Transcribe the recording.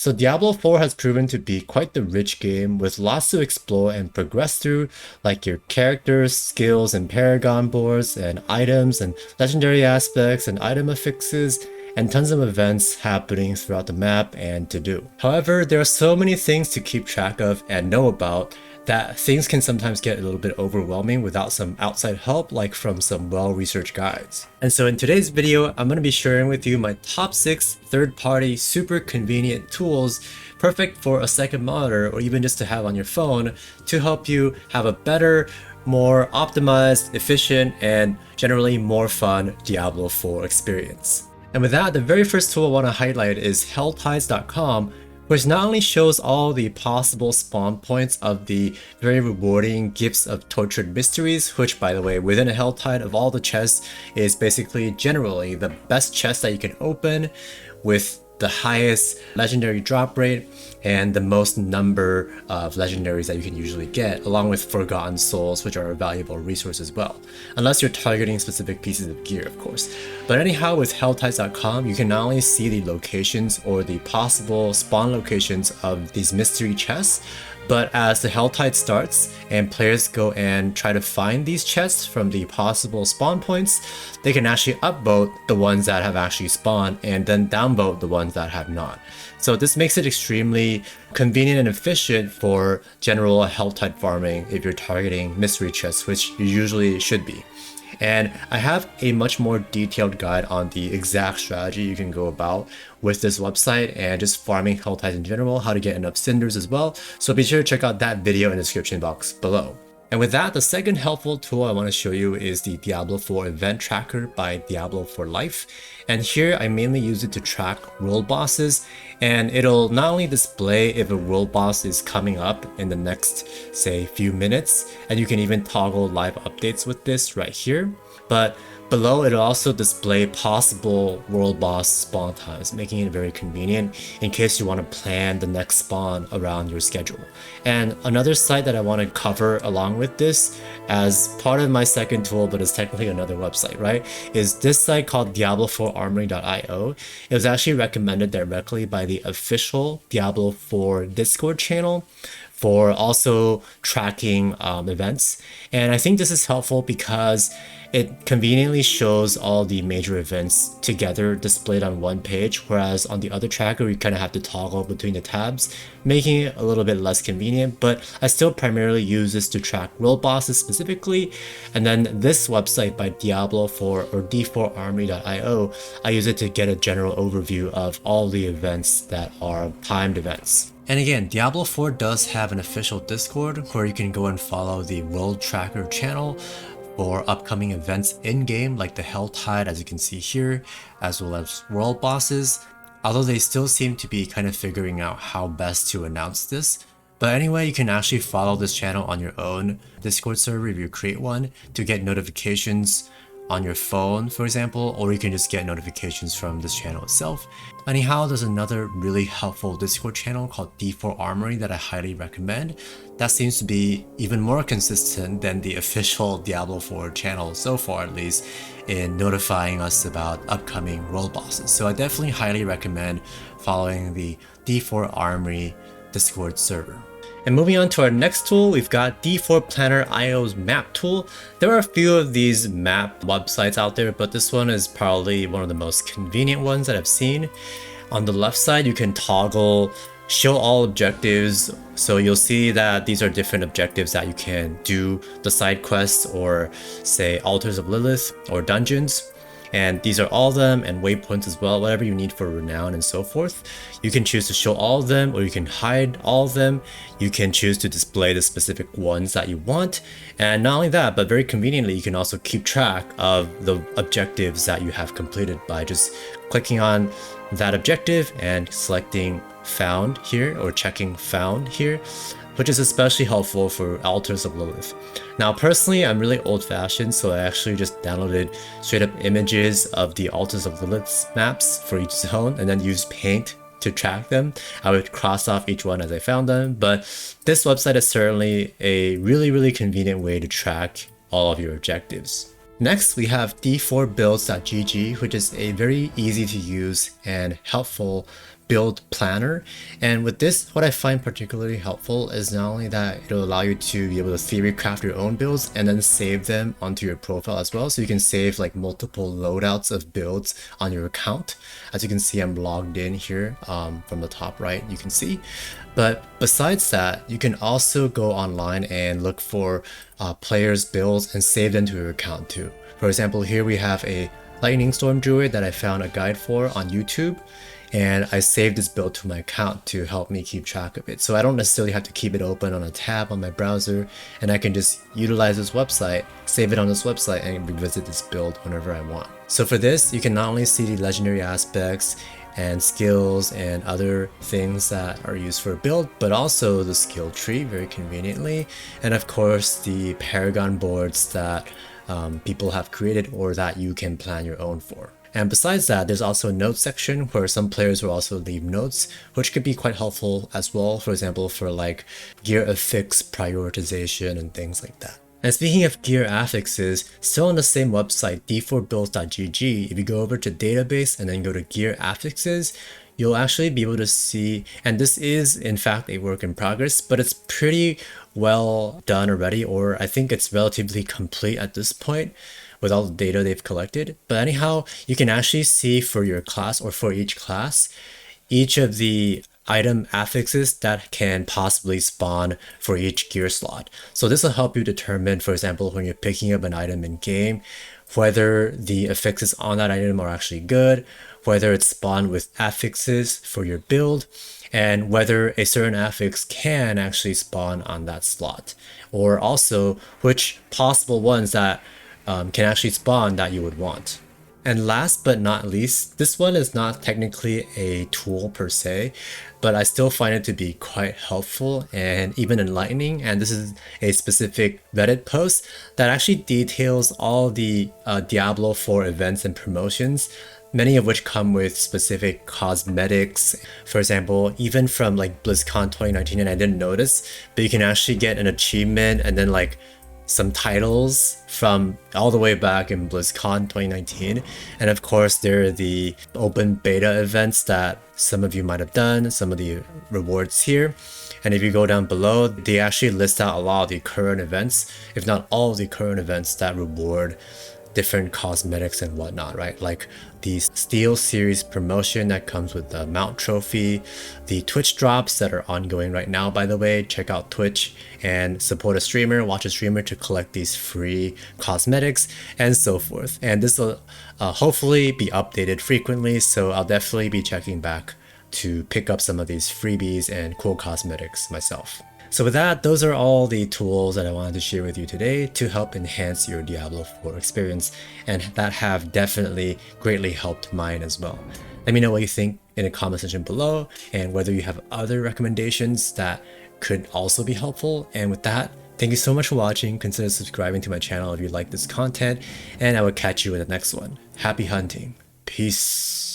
So Diablo 4 has proven to be quite the rich game with lots to explore and progress through, like your characters, skills, and paragon boards, and items, and legendary aspects, and item affixes, and tons of events happening throughout the map and to do. However, there are so many things to keep track of and know about that things can sometimes get a little bit overwhelming without some outside help, like from some well-researched guides. And so in today's video, I'm going to be sharing with you my top 6 third-party super convenient tools perfect for a second monitor or even just to have on your phone to help you have a better, more optimized, efficient, and generally more fun Diablo 4 experience. And with that, the very first tool I want to highlight is Helltides.com, which not only shows all the possible spawn points of the very rewarding Gifts of Tortured Mysteries, which by the way, within a Helltide of all the chests is basically generally the best chest that you can open with the highest legendary drop rate and the most number of legendaries that you can usually get, along with Forgotten Souls, which are a valuable resource as well. Unless you're targeting specific pieces of gear, of course. But anyhow, with Helltides.com, you can not only see the locations or the possible spawn locations of these mystery chests, but as the Helltide starts and players go and try to find these chests from the possible spawn points, they can actually upvote the ones that have actually spawned and then downvote the ones that have not. So this makes it extremely convenient and efficient for general Helltide farming if you're targeting mystery chests, which you usually should be. And I have a much more detailed guide on the exact strategy you can go about with this website and just farming Helltides in general, how to get enough cinders as well. So be sure to check out that video in the description box below. And with that, the second helpful tool I want to show you is the Diablo 4 event tracker by Diablo for Life. And here I mainly use it to track world bosses, and it'll not only display if a world boss is coming up in the next, say, few minutes, and you can even toggle live updates with this right here, but below it'll also display possible world boss spawn times, making it very convenient in case you want to plan the next spawn around your schedule. And another site that I want to cover along with this as part of my second tool, but it's technically another website, right, is this site called Diablo4armory.io. It was actually recommended directly by the official Diablo 4 Discord channel for also tracking events. And I think this is helpful because it conveniently shows all the major events together displayed on one page, whereas on the other tracker you kind of have to toggle between the tabs, making it a little bit less convenient. But I still primarily use this to track world bosses specifically, and then this website by Diablo 4 or d4armory.io, I use it to get a general overview of all the events that are timed events. And again, Diablo 4 does have an official Discord where you can go and follow the World Tracker channel for upcoming events in-game like the Helltide, as you can see here, as well as world bosses, although they still seem to be kind of figuring out how best to announce this. But anyway, you can actually follow this channel on your own Discord server if you create one to get notifications on your phone, for example, or you can just get notifications from this channel itself. Anyhow, there's another really helpful Discord channel called D4 Armory that I highly recommend. That seems to be even more consistent than the official Diablo 4 channel so far, at least, in notifying us about upcoming world bosses. So I definitely highly recommend following the D4 Armory Discord server. And moving on to our next tool, we've got D4 Planner IO's map tool. There are a few of these map websites out there, but this one is probably one of the most convenient ones that I've seen. On the left side, you can toggle show all objectives. So you'll see that these are different objectives that you can do, the side quests or say Altars of Lilith or dungeons. And these are all of them, and waypoints as well, whatever you need for renown and so forth. You can choose to show all of them, or you can hide all of them. You can choose to display the specific ones that you want. And not only that, but very conveniently, you can also keep track of the objectives that you have completed by just clicking on that objective and selecting found here or checking found here, which is especially helpful for Altars of Lilith. Now personally, I'm really old-fashioned, so I actually just downloaded straight up images of the Altars of Lilith's maps for each zone and then use Paint to track them. I would cross off each one as I found them, but this website is certainly a really convenient way to track all of your objectives. Next, we have d4builds.gg, which is a very easy to use and helpful build planner. And with this, what I find particularly helpful is not only that it'll allow you to be able to theory craft your own builds and then save them onto your profile as well. So you can save like multiple loadouts of builds on your account. As you can see, I'm logged in here from the top right, you can see. But besides that, you can also go online and look for players' builds and save them to your account too. For example, here we have a Lightning Storm Druid that I found a guide for on YouTube, and I saved this build to my account to help me keep track of it. So I don't necessarily have to keep it open on a tab on my browser, and I can just utilize this website, save it on this website, and revisit this build whenever I want. So for this, you can not only see the legendary aspects and skills and other things that are used for a build, but also the skill tree very conveniently, and of course the Paragon boards that people have created or that you can plan your own for. And besides that, there's also a notes section where some players will also leave notes, which could be quite helpful as well, for example, for like gear affix prioritization and things like that. And speaking of gear affixes, still on the same website, d4builds.gg, if you go over to database and then go to gear affixes, you'll actually be able to see, and this is in fact a work in progress, but it's pretty well done already, or I think it's relatively complete at this point with all the data they've collected. But anyhow, you can actually see for your class or for each class, each of the item affixes that can possibly spawn for each gear slot. So this will help you determine, for example, when you're picking up an item in game, whether the affixes on that item are actually good, whether it's spawned with affixes for your build, and whether a certain affix can actually spawn on that slot, or also which possible ones that can actually spawn that you would want. And last but not least, this one is not technically a tool per se, but I still find it to be quite helpful and even enlightening. And this is a specific Reddit post that actually details all the Diablo 4 events and promotions, many of which come with specific cosmetics. For example, even from like BlizzCon 2019, and I didn't notice, but you can actually get an achievement and then like some titles from all the way back in BlizzCon 2019. And of course, there are the open beta events that some of you might have done, some of the rewards here. And if you go down below, they actually list out a lot of the current events, if not all of the current events that reward different cosmetics and whatnot, right? Like the Steel Series promotion that comes with the Mount Trophy, the Twitch drops that are ongoing right now, by the way. Check out Twitch and support a streamer, watch a streamer to collect these free cosmetics and so forth. And this will hopefully be updated frequently, so I'll definitely be checking back to pick up some of these freebies and cool cosmetics myself. So with that, those are all the tools that I wanted to share with you today to help enhance your Diablo 4 experience, and that have definitely greatly helped mine as well. Let me know what you think in the comment section below, and whether you have other recommendations that could also be helpful. And with that, thank you so much for watching. Consider subscribing to my channel if you like this content, and I will catch you in the next one. Happy hunting. Peace.